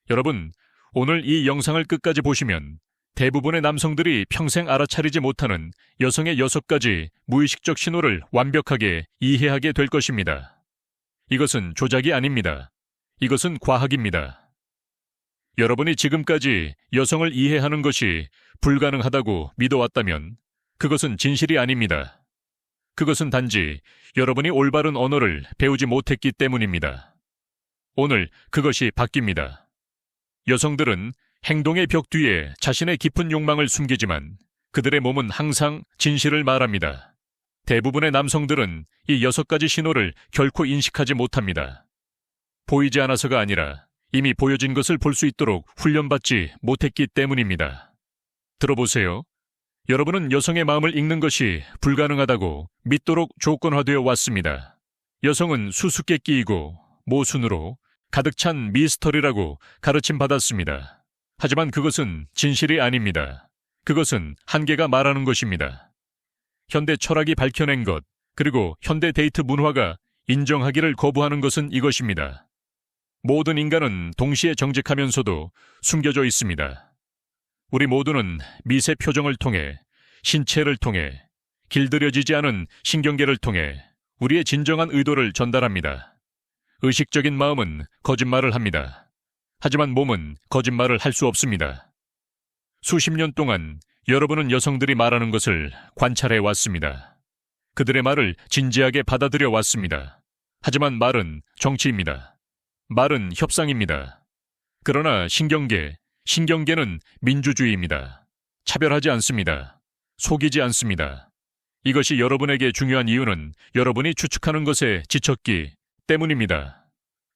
여러분, 오늘 이 영상을 끝까지 보시면 대부분의 남성들이 평생 알아차리지 못하는 여성의 6가지 무의식적 신호를 완벽하게 이해하게 될 것입니다. 이것은 조작이 아닙니다. 이것은 과학입니다. 여러분이 지금까지 여성을 이해하는 것이 불가능하다고 믿어왔다면 그것은 진실이 아닙니다. 그것은 단지 여러분이 올바른 언어를 배우지 못했기 때문입니다. 오늘 그것이 바뀝니다. 여성들은 행동의 벽 뒤에 자신의 깊은 욕망을 숨기지만 그들의 몸은 항상 진실을 말합니다. 대부분의 남성들은 이 6가지 신호를 결코 인식하지 못합니다. 보이지 않아서가 아니라 이미 보여진 것을 볼 수 있도록 훈련받지 못했기 때문입니다. 들어보세요. 여러분은 여성의 마음을 읽는 것이 불가능하다고 믿도록 조건화되어 왔습니다. 여성은 수수께끼이고 모순으로 가득 찬 미스터리라고 가르침 받았습니다. 하지만 그것은 진실이 아닙니다. 그것은 한계가 말하는 것입니다. 현대 철학이 밝혀낸 것, 그리고 현대 데이트 문화가 인정하기를 거부하는 것은 이것입니다. 모든 인간은 동시에 정직하면서도 숨겨져 있습니다. 우리 모두는 미세 표정을 통해, 신체를 통해, 길들여지지 않은 신경계를 통해 우리의 진정한 의도를 전달합니다. 의식적인 마음은 거짓말을 합니다. 하지만 몸은 거짓말을 할 수 없습니다. 수십 년 동안 여러분은 여성들이 말하는 것을 관찰해 왔습니다. 그들의 말을 진지하게 받아들여 왔습니다. 하지만 말은 정치입니다. 말은 협상입니다. 그러나 신경계는 민주주의입니다. 차별하지 않습니다. 속이지 않습니다. 이것이 여러분에게 중요한 이유는 여러분이 추측하는 것에 지쳤기 때문입니다.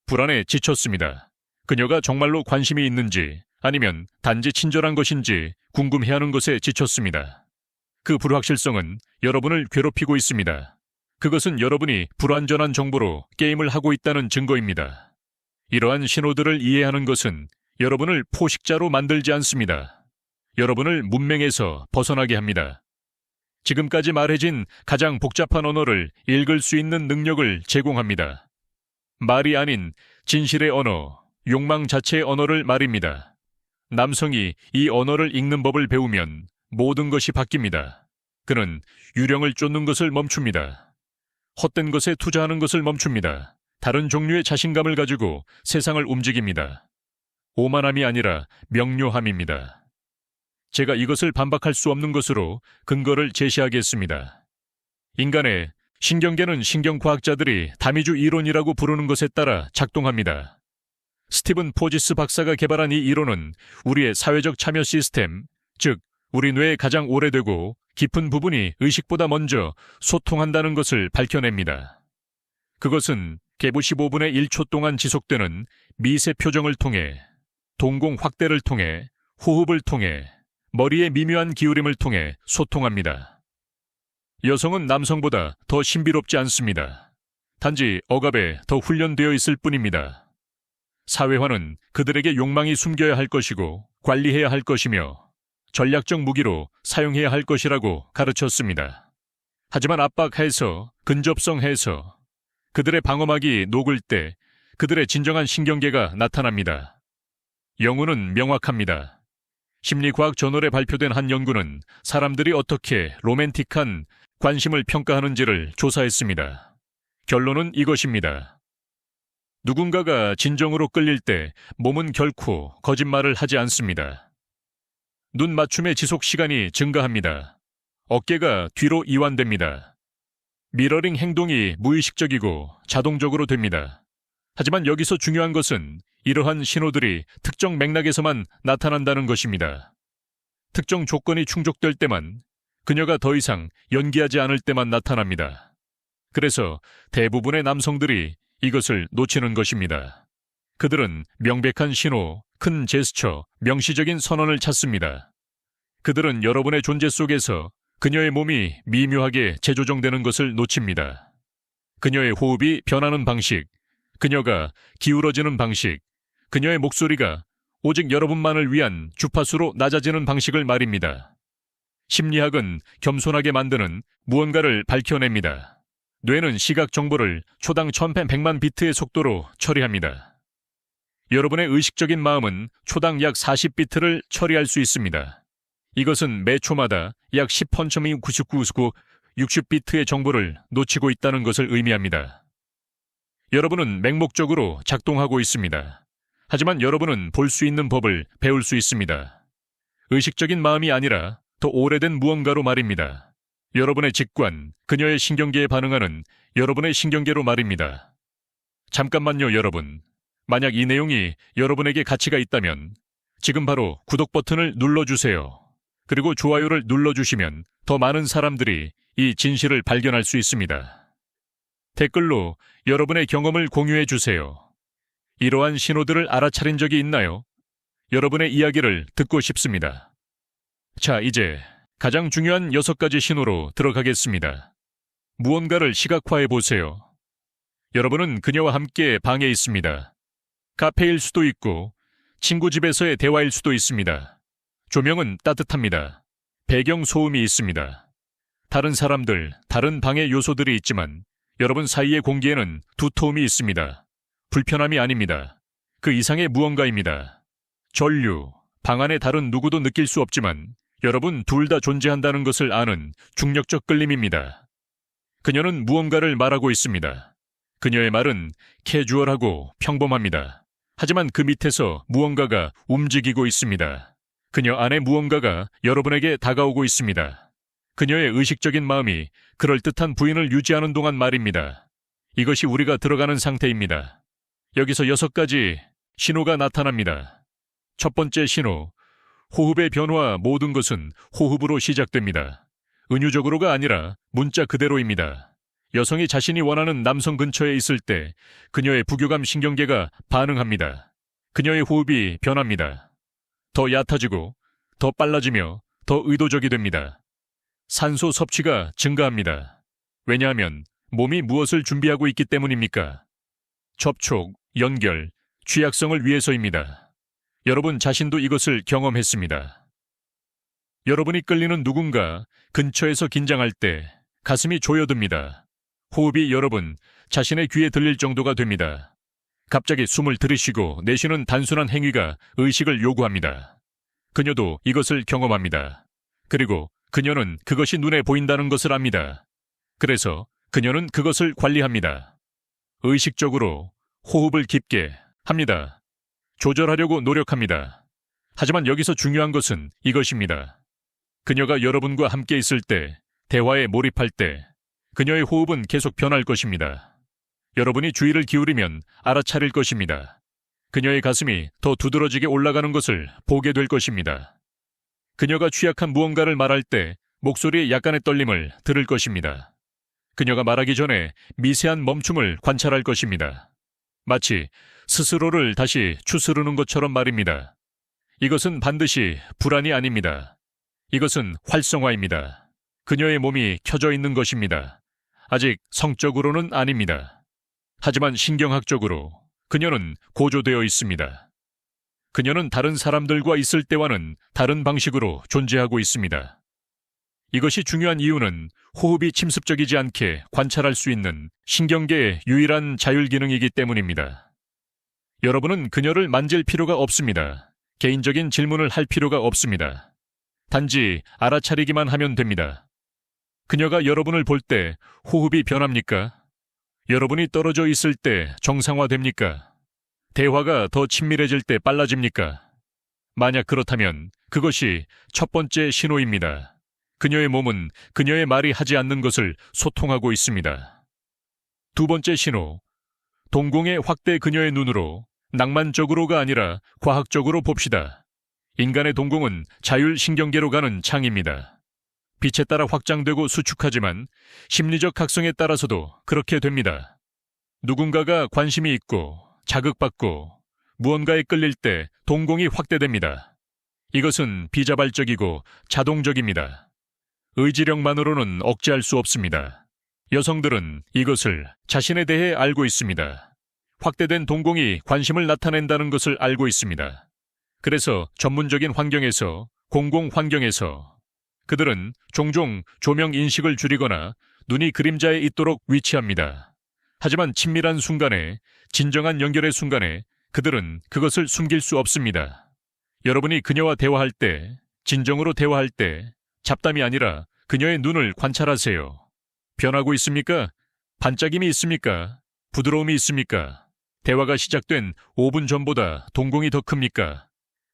불안에 지쳤습니다. 그녀가 정말로 관심이 있는지 아니면 단지 친절한 것인지 궁금해하는 것에 지쳤습니다. 그 불확실성은 여러분을 괴롭히고 있습니다. 그것은 여러분이 불완전한 정보로 게임을 하고 있다는 증거입니다. 이러한 신호들을 이해하는 것은 여러분을 포식자로 만들지 않습니다. 여러분을 문맹에서 벗어나게 합니다. 지금까지 말해진 가장 복잡한 언어를 읽을 수 있는 능력을 제공합니다. 말이 아닌 진실의 언어, 욕망 자체의 언어를 말입니다. 남성이 이 언어를 읽는 법을 배우면 모든 것이 바뀝니다. 그는 유령을 쫓는 것을 멈춥니다. 헛된 것에 투자하는 것을 멈춥니다. 다른 종류의 자신감을 가지고 세상을 움직입니다. 오만함이 아니라 명료함입니다. 제가 이것을 반박할 수 없는 것으로 근거를 제시하겠습니다. 인간의 신경계는 신경과학자들이 다미주 이론이라고 부르는 것에 따라 작동합니다. 스티븐 포지스 박사가 개발한 이 이론은 우리의 사회적 참여 시스템, 즉 우리 뇌의 가장 오래되고 깊은 부분이 의식보다 먼저 소통한다는 것을 밝혀냅니다. 그것은 개부 15분의 1초 동안 지속되는 미세 표정을 통해, 동공 확대를 통해, 호흡을 통해, 머리의 미묘한 기울임을 통해 소통합니다. 여성은 남성보다 더 신비롭지 않습니다. 단지 억압에 더 훈련되어 있을 뿐입니다. 사회화는 그들에게 욕망이 숨겨야 할 것이고 관리해야 할 것이며 전략적 무기로 사용해야 할 것이라고 가르쳤습니다. 하지만 압박해서, 근접성해서 그들의 방어막이 녹을 때 그들의 진정한 신경계가 나타납니다. 영혼은 명확합니다. 심리과학 저널에 발표된 한 연구는 사람들이 어떻게 로맨틱한 관심을 평가하는지를 조사했습니다. 결론은 이것입니다. 누군가가 진정으로 끌릴 때 몸은 결코 거짓말을 하지 않습니다. 눈 맞춤의 지속 시간이 증가합니다. 어깨가 뒤로 이완됩니다. 미러링 행동이 무의식적이고 자동적으로 됩니다. 하지만 여기서 중요한 것은 이러한 신호들이 특정 맥락에서만 나타난다는 것입니다. 특정 조건이 충족될 때만, 그녀가 더 이상 연기하지 않을 때만 나타납니다. 그래서 대부분의 남성들이 이것을 놓치는 것입니다. 그들은 명백한 신호, 큰 제스처, 명시적인 선언을 찾습니다. 그들은 여러분의 존재 속에서 그녀의 몸이 미묘하게 재조정되는 것을 놓칩니다. 그녀의 호흡이 변하는 방식, 그녀가 기울어지는 방식, 그녀의 목소리가 오직 여러분만을 위한 주파수로 낮아지는 방식을 말입니다. 심리학은 겸손하게 만드는 무언가를 밝혀냅니다. 뇌는 시각 정보를 초당 1100만 비트의 속도로 처리합니다. 여러분의 의식적인 마음은 초당 약 40비트를 처리할 수 있습니다. 이것은 매 초마다 약 10.9999 60비트의 정보를 놓치고 있다는 것을 의미합니다. 여러분은 맹목적으로 작동하고 있습니다. 하지만 여러분은 볼 수 있는 법을 배울 수 있습니다. 의식적인 마음이 아니라 더 오래된 무언가로 말입니다. 여러분의 직관, 그녀의 신경계에 반응하는 여러분의 신경계로 말입니다. 잠깐만요, 여러분. 만약 이 내용이 여러분에게 가치가 있다면 지금 바로 구독 버튼을 눌러주세요. 그리고 좋아요를 눌러주시면 더 많은 사람들이 이 진실을 발견할 수 있습니다. 댓글로 여러분의 경험을 공유해 주세요. 이러한 신호들을 알아차린 적이 있나요? 여러분의 이야기를 듣고 싶습니다. 자, 이제 가장 중요한 6가지 신호로 들어가겠습니다. 무언가를 시각화해 보세요. 여러분은 그녀와 함께 방에 있습니다. 카페일 수도 있고 친구 집에서의 대화일 수도 있습니다. 조명은 따뜻합니다. 배경 소음이 있습니다. 다른 사람들, 다른 방의 요소들이 있지만 여러분 사이의 공기에는 두터움이 있습니다. 불편함이 아닙니다. 그 이상의 무언가입니다. 전류, 방 안의 다른 누구도 느낄 수 없지만 여러분 둘 다 존재한다는 것을 아는 중력적 끌림입니다. 그녀는 무언가를 말하고 있습니다. 그녀의 말은 캐주얼하고 평범합니다. 하지만 그 밑에서 무언가가 움직이고 있습니다. 그녀 안에 무언가가 여러분에게 다가오고 있습니다. 그녀의 의식적인 마음이 그럴듯한 부인을 유지하는 동안 말입니다. 이것이 우리가 들어가는 상태입니다. 여기서 6가지 신호가 나타납니다. 첫 번째 신호, 호흡의 변화. 모든 것은 호흡으로 시작됩니다. 은유적으로가 아니라 문자 그대로입니다. 여성이 자신이 원하는 남성 근처에 있을 때 그녀의 부교감 신경계가 반응합니다. 그녀의 호흡이 변합니다. 더 얕아지고 더 빨라지며 더 의도적이 됩니다. 산소 섭취가 증가합니다. 왜냐하면 몸이 무엇을 준비하고 있기 때문입니까? 접촉, 연결, 취약성을 위해서입니다. 여러분 자신도 이것을 경험했습니다. 여러분이 끌리는 누군가 근처에서 긴장할 때 가슴이 조여듭니다. 호흡이 여러분 자신의 귀에 들릴 정도가 됩니다. 갑자기 숨을 들이쉬고 내쉬는 단순한 행위가 의식을 요구합니다. 그녀도 이것을 경험합니다. 그리고 그녀는 그것이 눈에 보인다는 것을 압니다. 그래서 그녀는 그것을 관리합니다. 의식적으로 호흡을 깊게 합니다. 조절하려고 노력합니다. 하지만 여기서 중요한 것은 이것입니다. 그녀가 여러분과 함께 있을 때, 대화에 몰입할 때, 그녀의 호흡은 계속 변할 것입니다. 여러분이 주의를 기울이면 알아차릴 것입니다. 그녀의 가슴이 더 두드러지게 올라가는 것을 보게 될 것입니다. 그녀가 취약한 무언가를 말할 때 목소리의 약간의 떨림을 들을 것입니다. 그녀가 말하기 전에 미세한 멈춤을 관찰할 것입니다. 마치 스스로를 다시 추스르는 것처럼 말입니다. 이것은 반드시 불안이 아닙니다. 이것은 활성화입니다. 그녀의 몸이 켜져 있는 것입니다. 아직 성적으로는 아닙니다. 하지만 신경학적으로 그녀는 고조되어 있습니다. 그녀는 다른 사람들과 있을 때와는 다른 방식으로 존재하고 있습니다. 이것이 중요한 이유는 호흡이 침습적이지 않게 관찰할 수 있는 신경계의 유일한 자율 기능이기 때문입니다. 여러분은 그녀를 만질 필요가 없습니다. 개인적인 질문을 할 필요가 없습니다. 단지 알아차리기만 하면 됩니다. 그녀가 여러분을 볼 때 호흡이 변합니까? 여러분이 떨어져 있을 때 정상화됩니까? 대화가 더 친밀해질 때 빨라집니까? 만약 그렇다면 그것이 첫 번째 신호입니다. 그녀의 몸은 그녀의 말이 하지 않는 것을 소통하고 있습니다. 두 번째 신호, 동공의 확대. 그녀의 눈으로 낭만적으로가 아니라 과학적으로 봅시다. 인간의 동공은 자율신경계로 가는 창입니다. 빛에 따라 확장되고 수축하지만 심리적 각성에 따라서도 그렇게 됩니다. 누군가가 관심이 있고 자극받고 무언가에 끌릴 때 동공이 확대됩니다. 이것은 비자발적이고 자동적입니다. 의지력만으로는 억제할 수 없습니다. 여성들은 이것을 자신에 대해 알고 있습니다. 확대된 동공이 관심을 나타낸다는 것을 알고 있습니다. 그래서 전문적인 환경에서, 공공 환경에서 그들은 종종 조명 인식을 줄이거나 눈이 그림자에 있도록 위치합니다. 하지만 친밀한 순간에, 진정한 연결의 순간에 그들은 그것을 숨길 수 없습니다. 여러분이 그녀와 대화할 때, 진정으로 대화할 때 잡담이 아니라 그녀의 눈을 관찰하세요. 변하고 있습니까? 반짝임이 있습니까? 부드러움이 있습니까? 대화가 시작된 5분 전보다 동공이 더 큽니까?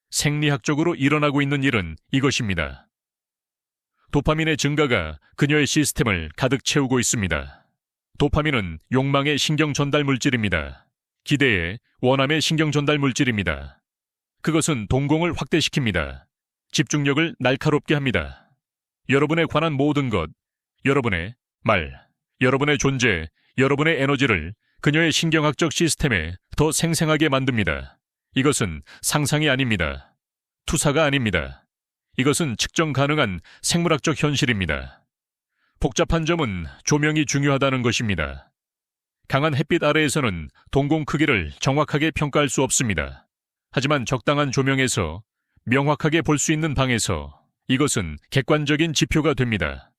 생리학적으로 일어나고 있는 일은 이것입니다. 도파민의 증가가 그녀의 시스템을 가득 채우고 있습니다. 도파민은 욕망의 신경 전달 물질입니다. 기대의, 원함의 신경 전달 물질입니다. 그것은 동공을 확대시킵니다. 집중력을 날카롭게 합니다. 여러분에 관한 모든 것, 여러분의 말, 여러분의 존재, 여러분의 에너지를 그녀의 신경학적 시스템에 더 생생하게 만듭니다. 이것은 상상이 아닙니다. 투사가 아닙니다. 이것은 측정 가능한 생물학적 현실입니다. 복잡한 점은 조명이 중요하다는 것입니다. 강한 햇빛 아래에서는 동공 크기를 정확하게 평가할 수 없습니다. 하지만 적당한 조명에서 명확하게 볼 수 있는 방에서 이것은 객관적인 지표가 됩니다.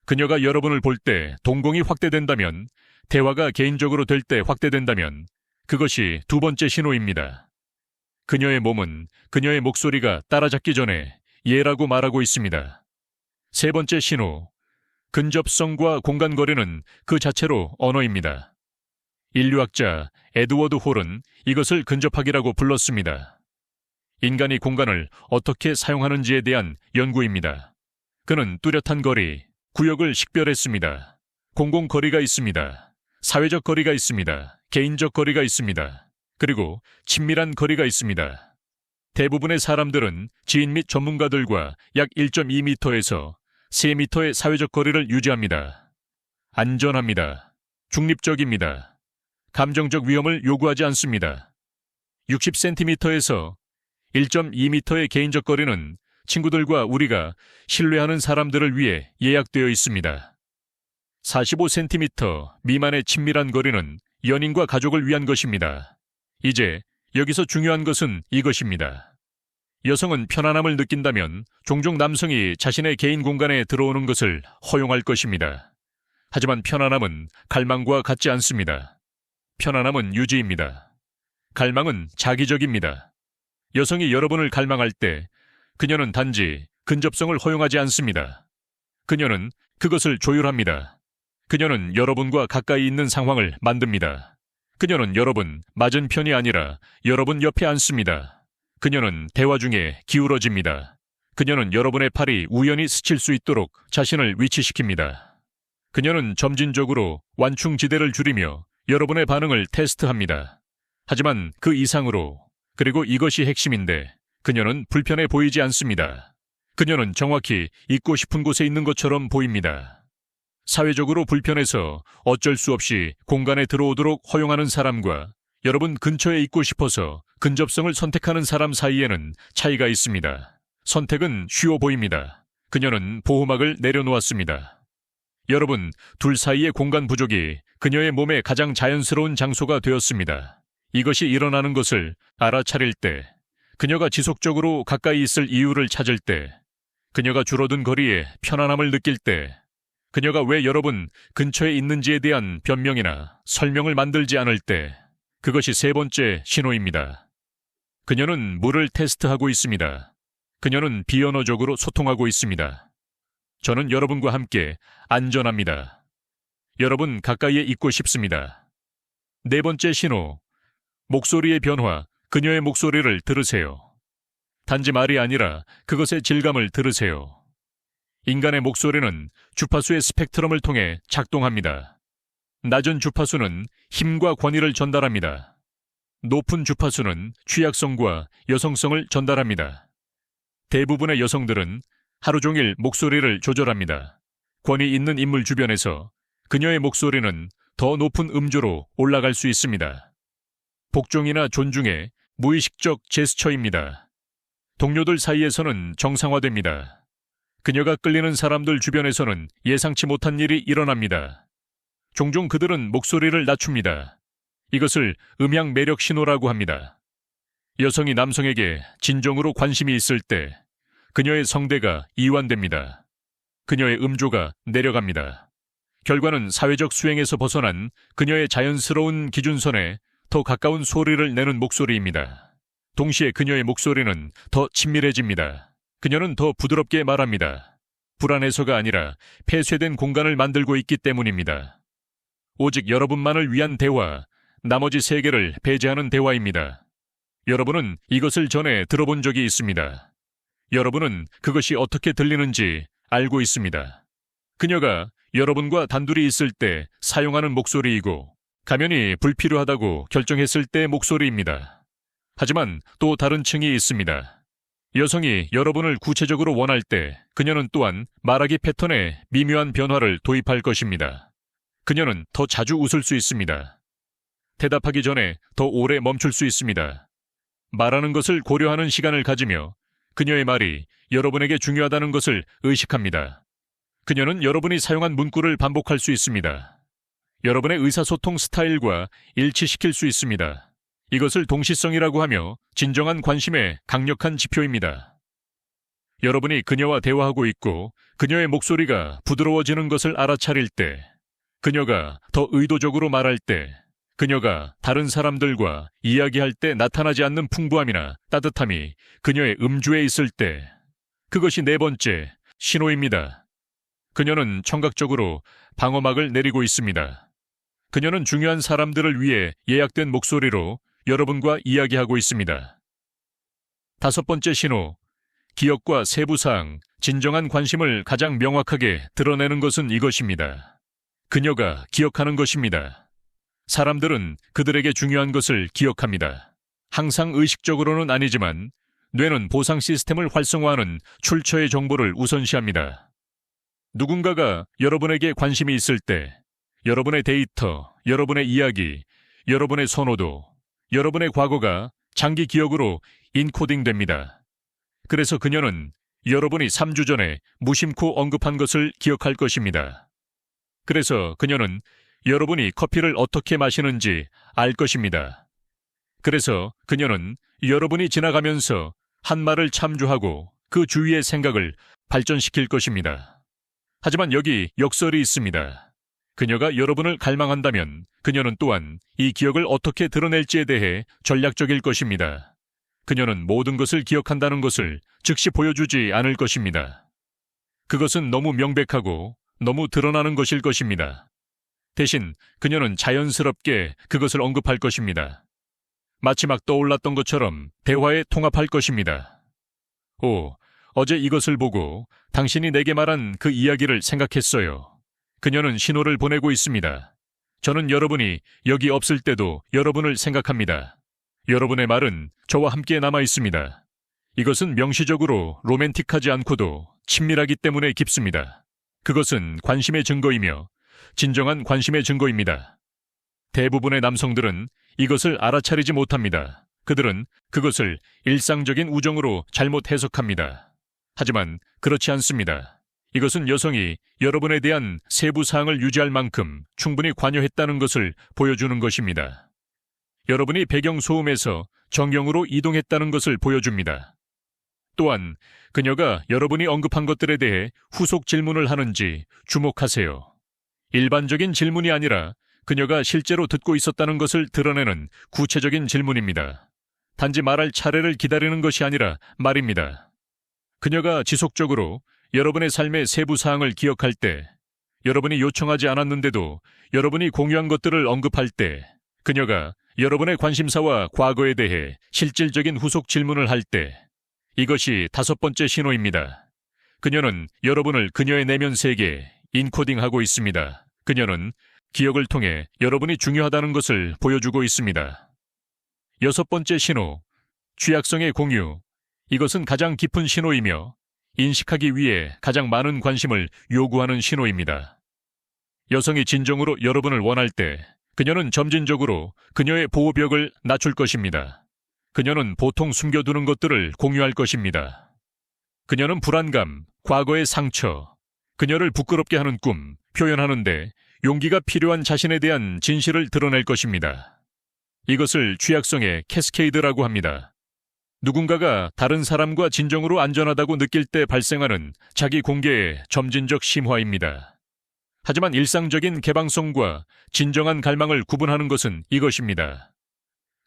그녀가 여러분을 볼 때 동공이 확대된다면, 대화가 개인적으로 될 때 확대된다면 그것이 두 번째 신호입니다. 그녀의 몸은 그녀의 목소리가 따라잡기 전에 예라고 말하고 있습니다. 세 번째 신호, 근접성과 공간거리는 그 자체로 언어입니다. 인류학자 에드워드 홀은 이것을 근접학이라고 불렀습니다. 인간이 공간을 어떻게 사용하는지에 대한 연구입니다. 그는 뚜렷한 거리, 구역을 식별했습니다. 공공거리가 있습니다. 사회적 거리가 있습니다. 개인적 거리가 있습니다. 그리고 친밀한 거리가 있습니다. 대부분의 사람들은 지인 및 전문가들과 약 1.2m에서 3m의 사회적 거리를 유지합니다. 안전합니다. 중립적입니다. 감정적 위험을 요구하지 않습니다. 60cm에서 1.2m의 개인적 거리는 친구들과 우리가 신뢰하는 사람들을 위해 예약되어 있습니다. 45cm 미만의 친밀한 거리는 연인과 가족을 위한 것입니다. 이제 여기서 중요한 것은 이것입니다. 여성은 편안함을 느낀다면 종종 남성이 자신의 개인 공간에 들어오는 것을 허용할 것입니다. 하지만 편안함은 갈망과 같지 않습니다. 편안함은 유지입니다. 갈망은 자기적입니다. 여성이 여러분을 갈망할 때 그녀는 단지 근접성을 허용하지 않습니다. 그녀는 그것을 조율합니다. 그녀는 여러분과 가까이 있는 상황을 만듭니다. 그녀는 여러분 맞은편이 아니라 여러분 옆에 앉습니다. 그녀는 대화 중에 기울어집니다. 그녀는 여러분의 팔이 우연히 스칠 수 있도록 자신을 위치시킵니다. 그녀는 점진적으로 완충지대를 줄이며 여러분의 반응을 테스트합니다. 하지만 그 이상으로, 그리고 이것이 핵심인데, 그녀는 불편해 보이지 않습니다. 그녀는 정확히 있고 싶은 곳에 있는 것처럼 보입니다. 사회적으로 불편해서 어쩔 수 없이 공간에 들어오도록 허용하는 사람과 여러분 근처에 있고 싶어서 근접성을 선택하는 사람 사이에는 차이가 있습니다. 선택은 쉬워 보입니다. 그녀는 보호막을 내려놓았습니다. 여러분, 둘 사이의 공간 부족이 그녀의 몸에 가장 자연스러운 장소가 되었습니다. 이것이 일어나는 것을 알아차릴 때, 그녀가 지속적으로 가까이 있을 이유를 찾을 때, 그녀가 줄어든 거리에 편안함을 느낄 때, 그녀가 왜 여러분 근처에 있는지에 대한 변명이나 설명을 만들지 않을 때, 그것이 세 번째 신호입니다. 그녀는 물을 테스트하고 있습니다. 그녀는 비언어적으로 소통하고 있습니다. 저는 여러분과 함께 안전합니다. 여러분 가까이에 있고 싶습니다. 네 번째 신호, 목소리의 변화, 그녀의 목소리를 들으세요. 단지 말이 아니라 그것의 질감을 들으세요. 인간의 목소리는 주파수의 스펙트럼을 통해 작동합니다. 낮은 주파수는 힘과 권위를 전달합니다. 높은 주파수는 취약성과 여성성을 전달합니다. 대부분의 여성들은 하루 종일 목소리를 조절합니다. 권위 있는 인물 주변에서 그녀의 목소리는 더 높은 음조로 올라갈 수 있습니다. 복종이나 존중의 무의식적 제스처입니다. 동료들 사이에서는 정상화됩니다. 그녀가 끌리는 사람들 주변에서는 예상치 못한 일이 일어납니다. 종종 그들은 목소리를 낮춥니다. 이것을 음향 매력 신호라고 합니다. 여성이 남성에게 진정으로 관심이 있을 때 그녀의 성대가 이완됩니다. 그녀의 음조가 내려갑니다. 결과는 사회적 수행에서 벗어난 그녀의 자연스러운 기준선에 더 가까운 소리를 내는 목소리입니다. 동시에 그녀의 목소리는 더 친밀해집니다. 그녀는 더 부드럽게 말합니다. 불안해서가 아니라 폐쇄된 공간을 만들고 있기 때문입니다. 오직 여러분만을 위한 대화, 나머지 세계를 배제하는 대화입니다. 여러분은 이것을 전에 들어본 적이 있습니다. 여러분은 그것이 어떻게 들리는지 알고 있습니다. 그녀가 여러분과 단둘이 있을 때 사용하는 목소리이고 가면이 불필요하다고 결정했을 때의 목소리입니다. 하지만 또 다른 층이 있습니다. 여성이 여러분을 구체적으로 원할 때 그녀는 또한 말하기 패턴에 미묘한 변화를 도입할 것입니다. 그녀는 더 자주 웃을 수 있습니다. 대답하기 전에 더 오래 멈출 수 있습니다. 말하는 것을 고려하는 시간을 가지며 그녀의 말이 여러분에게 중요하다는 것을 의식합니다. 그녀는 여러분이 사용한 문구를 반복할 수 있습니다. 여러분의 의사소통 스타일과 일치시킬 수 있습니다. 이것을 동시성이라고 하며 진정한 관심의 강력한 지표입니다. 여러분이 그녀와 대화하고 있고 그녀의 목소리가 부드러워지는 것을 알아차릴 때, 그녀가 더 의도적으로 말할 때, 그녀가 다른 사람들과 이야기할 때 나타나지 않는 풍부함이나 따뜻함이 그녀의 음주에 있을 때, 그것이 네 번째 신호입니다. 그녀는 청각적으로 방어막을 내리고 있습니다. 그녀는 중요한 사람들을 위해 예약된 목소리로 여러분과 이야기하고 있습니다. 다섯 번째 신호, 기억과 세부사항, 진정한 관심을 가장 명확하게 드러내는 것은 이것입니다. 그녀가 기억하는 것입니다. 사람들은 그들에게 중요한 것을 기억합니다. 항상 의식적으로는 아니지만 뇌는 보상 시스템을 활성화하는 출처의 정보를 우선시합니다. 누군가가 여러분에게 관심이 있을 때 여러분의 데이터, 여러분의 이야기, 여러분의 선호도, 여러분의 과거가 장기 기억으로 인코딩됩니다. 그래서 그녀는 여러분이 3주 전에 무심코 언급한 것을 기억할 것입니다. 그래서 그녀는 여러분이 커피를 어떻게 마시는지 알 것입니다. 그래서 그녀는 여러분이 지나가면서 한 말을 참조하고 그 주위의 생각을 발전시킬 것입니다. 하지만 여기 역설이 있습니다. 그녀가 여러분을 갈망한다면 그녀는 또한 이 기억을 어떻게 드러낼지에 대해 전략적일 것입니다. 그녀는 모든 것을 기억한다는 것을 즉시 보여주지 않을 것입니다. 그것은 너무 명백하고 너무 드러나는 것일 것입니다. 대신 그녀는 자연스럽게 그것을 언급할 것입니다. 마치 막 떠올랐던 것처럼 대화에 통합할 것입니다. 오, 어제 이것을 보고 당신이 내게 말한 그 이야기를 생각했어요. 그녀는 신호를 보내고 있습니다. 저는 여러분이 여기 없을 때도 여러분을 생각합니다. 여러분의 말은 저와 함께 남아 있습니다. 이것은 명시적으로 로맨틱하지 않고도 친밀하기 때문에 깊습니다. 그것은 관심의 증거이며 진정한 관심의 증거입니다. 대부분의 남성들은 이것을 알아차리지 못합니다. 그들은 그것을 일상적인 우정으로 잘못 해석합니다. 하지만 그렇지 않습니다. 이것은 여성이 여러분에 대한 세부 사항을 유지할 만큼 충분히 관여했다는 것을 보여주는 것입니다. 여러분이 배경 소음에서 정경으로 이동했다는 것을 보여줍니다. 또한 그녀가 여러분이 언급한 것들에 대해 후속 질문을 하는지 주목하세요. 일반적인 질문이 아니라 그녀가 실제로 듣고 있었다는 것을 드러내는 구체적인 질문입니다. 단지 말할 차례를 기다리는 것이 아니라 말입니다. 그녀가 지속적으로 여러분의 삶의 세부 사항을 기억할 때, 여러분이 요청하지 않았는데도 여러분이 공유한 것들을 언급할 때, 그녀가 여러분의 관심사와 과거에 대해 실질적인 후속 질문을 할 때, 이것이 다섯 번째 신호입니다. 그녀는 여러분을 그녀의 내면 세계에 인코딩하고 있습니다. 그녀는 기억을 통해 여러분이 중요하다는 것을 보여주고 있습니다. 여섯 번째 신호, 취약성의 공유. 이것은 가장 깊은 신호이며 인식하기 위해 가장 많은 관심을 요구하는 신호입니다. 여성이 진정으로 여러분을 원할 때 그녀는 점진적으로 그녀의 보호벽을 낮출 것입니다. 그녀는 보통 숨겨두는 것들을 공유할 것입니다. 그녀는 불안감, 과거의 상처, 그녀를 부끄럽게 하는 꿈, 표현하는데 용기가 필요한 자신에 대한 진실을 드러낼 것입니다. 이것을 취약성의 캐스케이드라고 합니다. 누군가가 다른 사람과 진정으로 안전하다고 느낄 때 발생하는 자기 공개의 점진적 심화입니다. 하지만 일상적인 개방성과 진정한 갈망을 구분하는 것은 이것입니다.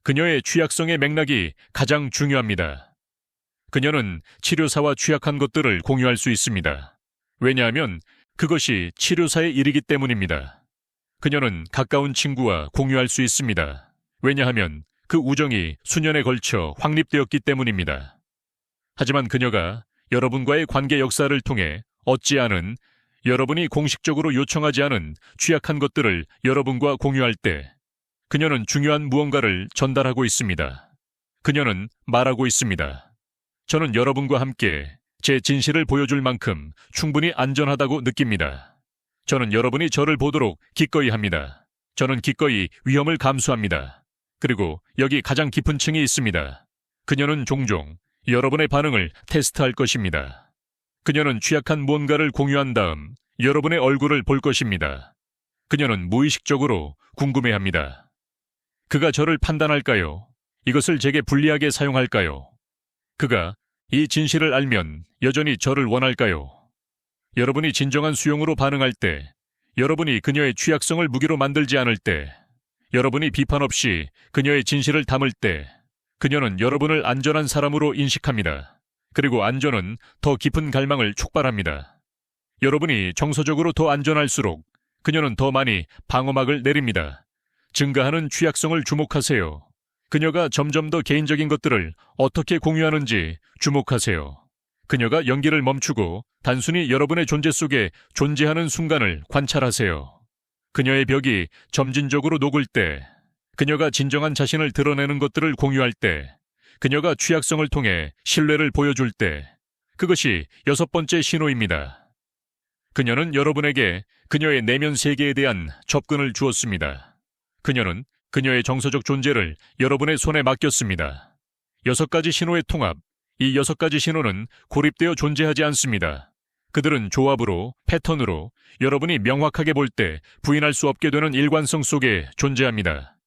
그녀의 취약성의 맥락이 가장 중요합니다. 그녀는 치료사와 취약한 것들을 공유할 수 있습니다. 왜냐하면 그것이 치료사의 일이기 때문입니다. 그녀는 가까운 친구와 공유할 수 있습니다. 왜냐하면 그 우정이 수년에 걸쳐 확립되었기 때문입니다. 하지만 그녀가 여러분과의 관계 역사를 통해 얻지 않은, 여러분이 공식적으로 요청하지 않은 취약한 것들을 여러분과 공유할 때 그녀는 중요한 무언가를 전달하고 있습니다. 그녀는 말하고 있습니다. 저는 여러분과 함께 제 진실을 보여줄 만큼 충분히 안전하다고 느낍니다. 저는 여러분이 저를 보도록 기꺼이 합니다. 저는 기꺼이 위험을 감수합니다. 그리고 여기 가장 깊은 층이 있습니다. 그녀는 종종 여러분의 반응을 테스트할 것입니다. 그녀는 취약한 무언가를 공유한 다음 여러분의 얼굴을 볼 것입니다. 그녀는 무의식적으로 궁금해합니다. 그가 저를 판단할까요? 이것을 제게 불리하게 사용할까요? 그가 이 진실을 알면 여전히 저를 원할까요? 여러분이 진정한 수용으로 반응할 때, 여러분이 그녀의 취약성을 무기로 만들지 않을 때, 여러분이 비판 없이 그녀의 진실을 담을 때, 그녀는 여러분을 안전한 사람으로 인식합니다. 그리고 안전은 더 깊은 갈망을 촉발합니다. 여러분이 정서적으로 더 안전할수록 그녀는 더 많이 방어막을 내립니다. 증가하는 취약성을 주목하세요. 그녀가 점점 더 개인적인 것들을 어떻게 공유하는지 주목하세요. 그녀가 연기를 멈추고 단순히 여러분의 존재 속에 존재하는 순간을 관찰하세요. 그녀의 벽이 점진적으로 녹을 때, 그녀가 진정한 자신을 드러내는 것들을 공유할 때, 그녀가 취약성을 통해 신뢰를 보여줄 때, 그것이 6번째 신호입니다. 그녀는 여러분에게 그녀의 내면 세계에 대한 접근을 주었습니다. 그녀는 그녀의 정서적 존재를 여러분의 손에 맡겼습니다. 6가지 신호의 통합, 이 6가지 신호는 고립되어 존재하지 않습니다. 그들은 조합으로, 패턴으로 여러분이 명확하게 볼 때 부인할 수 없게 되는 일관성 속에 존재합니다.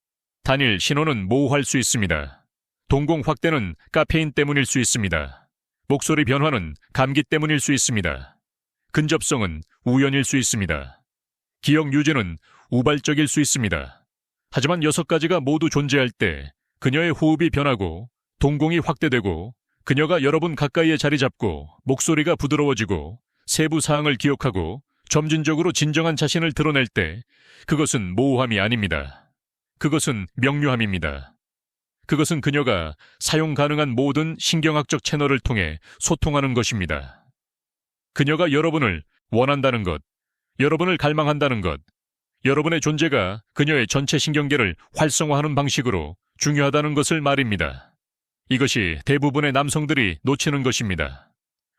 단일 신호는 모호할 수 있습니다. 동공 확대는 카페인 때문일 수 있습니다. 목소리 변화는 감기 때문일 수 있습니다. 근접성은 우연일 수 있습니다. 기억 유지는 우발적일 수 있습니다. 하지만 6가지가 모두 존재할 때 그녀의 호흡이 변하고 동공이 확대되고 그녀가 여러분 가까이에 자리 잡고 목소리가 부드러워지고 세부 사항을 기억하고 점진적으로 진정한 자신을 드러낼 때 그것은 모호함이 아닙니다. 그것은 명료함입니다. 그것은 그녀가 사용 가능한 모든 신경학적 채널을 통해 소통하는 것입니다. 그녀가 여러분을 원한다는 것, 여러분을 갈망한다는 것, 여러분의 존재가 그녀의 전체 신경계를 활성화하는 방식으로 중요하다는 것을 말입니다. 이것이 대부분의 남성들이 놓치는 것입니다.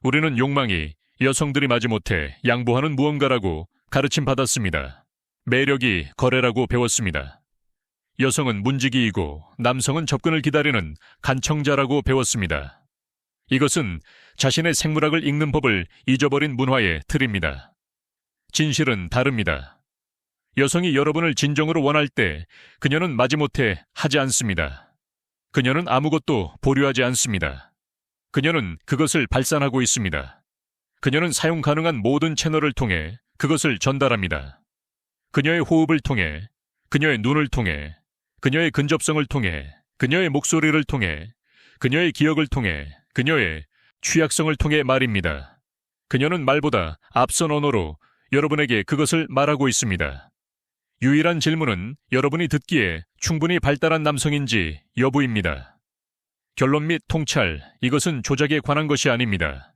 우리는 욕망이 여성들이 마지못해 양보하는 무언가라고 가르침받았습니다. 매력이 거래라고 배웠습니다. 여성은 문지기이고 남성은 접근을 기다리는 간청자라고 배웠습니다. 이것은 자신의 생물학을 읽는 법을 잊어버린 문화의 틀입니다. 진실은 다릅니다. 여성이 여러분을 진정으로 원할 때 그녀는 마지못해 하지 않습니다. 그녀는 아무것도 보류하지 않습니다. 그녀는 그것을 발산하고 있습니다. 그녀는 사용 가능한 모든 채널을 통해 그것을 전달합니다. 그녀의 호흡을 통해, 그녀의 눈을 통해, 그녀의 근접성을 통해, 그녀의 목소리를 통해, 그녀의 기억을 통해, 그녀의 취약성을 통해 말입니다. 그녀는 말보다 앞선 언어로 여러분에게 그것을 말하고 있습니다. 유일한 질문은 여러분이 듣기에 충분히 발달한 남성인지 여부입니다. 결론 및 통찰, 이것은 조작에 관한 것이 아닙니다.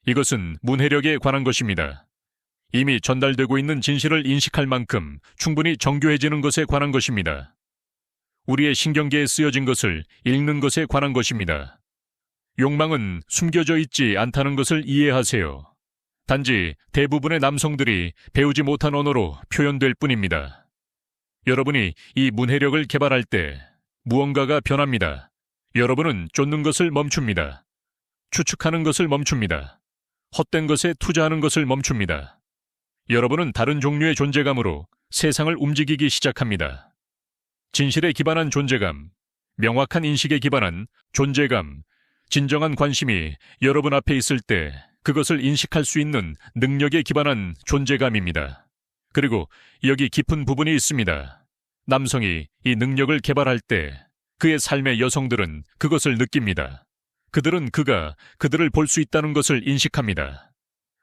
이것은 문해력에 관한 것입니다. 이미 전달되고 있는 진실을 인식할 만큼 충분히 정교해지는 것에 관한 것입니다. 우리의 신경계에 쓰여진 것을 읽는 것에 관한 것입니다. 욕망은 숨겨져 있지 않다는 것을 이해하세요. 단지 대부분의 남성들이 배우지 못한 언어로 표현될 뿐입니다. 여러분이 이 문해력을 개발할 때 무언가가 변합니다. 여러분은 쫓는 것을 멈춥니다. 추측하는 것을 멈춥니다. 헛된 것에 투자하는 것을 멈춥니다. 여러분은 다른 종류의 존재감으로 세상을 움직이기 시작합니다. 진실에 기반한 존재감, 명확한 인식에 기반한 존재감, 진정한 관심이 여러분 앞에 있을 때 그것을 인식할 수 있는 능력에 기반한 존재감입니다. 그리고 여기 깊은 부분이 있습니다. 남성이 이 능력을 개발할 때 그의 삶의 여성들은 그것을 느낍니다. 그들은 그들을 볼 수 있다는 것을 인식합니다.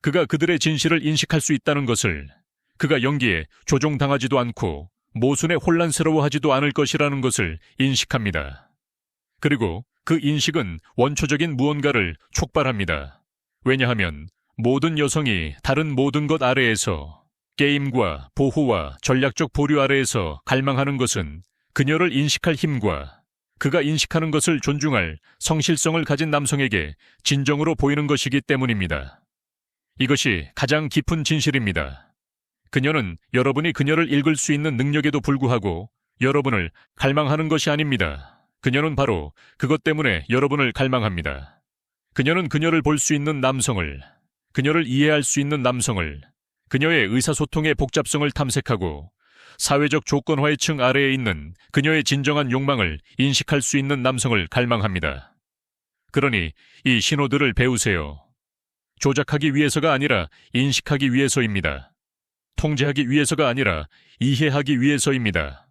그가 그들의 진실을 인식할 수 있다는 것을, 그가 연기에 조종당하지도 않고 모순에 혼란스러워하지도 않을 것이라는 것을 인식합니다. 그리고 그 인식은 원초적인 무언가를 촉발합니다. 왜냐하면 모든 여성이 다른 모든 것 아래에서, 게임과 보호와 전략적 보류 아래에서 갈망하는 것은 그녀를 인식할 힘과 그가 인식하는 것을 존중할 성실성을 가진 남성에게 진정으로 보이는 것이기 때문입니다. 이것이 가장 깊은 진실입니다. 그녀는 여러분이 그녀를 읽을 수 있는 능력에도 불구하고 여러분을 갈망하는 것이 아닙니다. 그녀는 바로 그것 때문에 여러분을 갈망합니다. 그녀는 그녀를 볼 수 있는 남성을, 그녀를 이해할 수 있는 남성을, 그녀의 의사소통의 복잡성을 탐색하고 사회적 조건화의 층 아래에 있는 그녀의 진정한 욕망을 인식할 수 있는 남성을 갈망합니다. 그러니 이 신호들을 배우세요. 조작하기 위해서가 아니라 인식하기 위해서입니다. 통제하기 위해서가 아니라 이해하기 위해서입니다.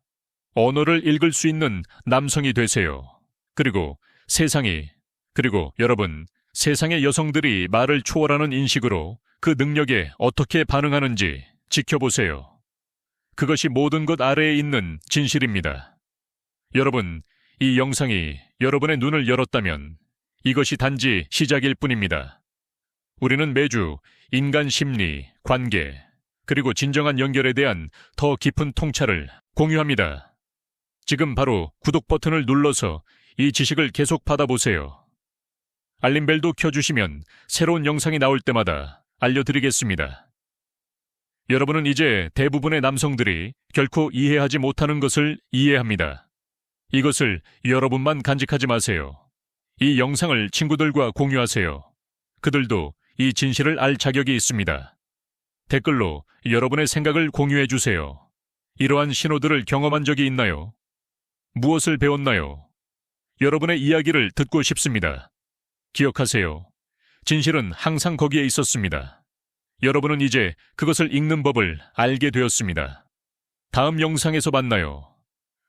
언어를 읽을 수 있는 남성이 되세요. 그리고 여러분, 세상의 여성들이 말을 초월하는 인식으로 그 능력에 어떻게 반응하는지 지켜보세요. 그것이 모든 것 아래에 있는 진실입니다. 여러분, 이 영상이 여러분의 눈을 열었다면 이것이 단지 시작일 뿐입니다. 우리는 매주 인간 심리, 관계, 그리고 진정한 연결에 대한 더 깊은 통찰을 공유합니다. 지금 바로 구독 버튼을 눌러서 이 지식을 계속 받아보세요. 알림벨도 켜주시면 새로운 영상이 나올 때마다 알려드리겠습니다. 여러분은 이제 대부분의 남성들이 결코 이해하지 못하는 것을 이해합니다. 이것을 여러분만 간직하지 마세요. 이 영상을 친구들과 공유하세요. 그들도 이 진실을 알 자격이 있습니다. 댓글로 여러분의 생각을 공유해 주세요. 이러한 신호들을 경험한 적이 있나요? 무엇을 배웠나요? 여러분의 이야기를 듣고 싶습니다. 기억하세요. 진실은 항상 거기에 있었습니다. 여러분은 이제 그것을 읽는 법을 알게 되었습니다. 다음 영상에서 만나요.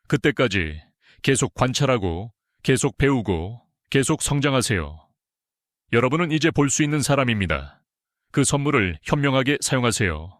그때까지 계속 관찰하고, 계속 배우고, 계속 성장하세요. 여러분은 이제 볼 수 있는 사람입니다. 그 선물을 현명하게 사용하세요.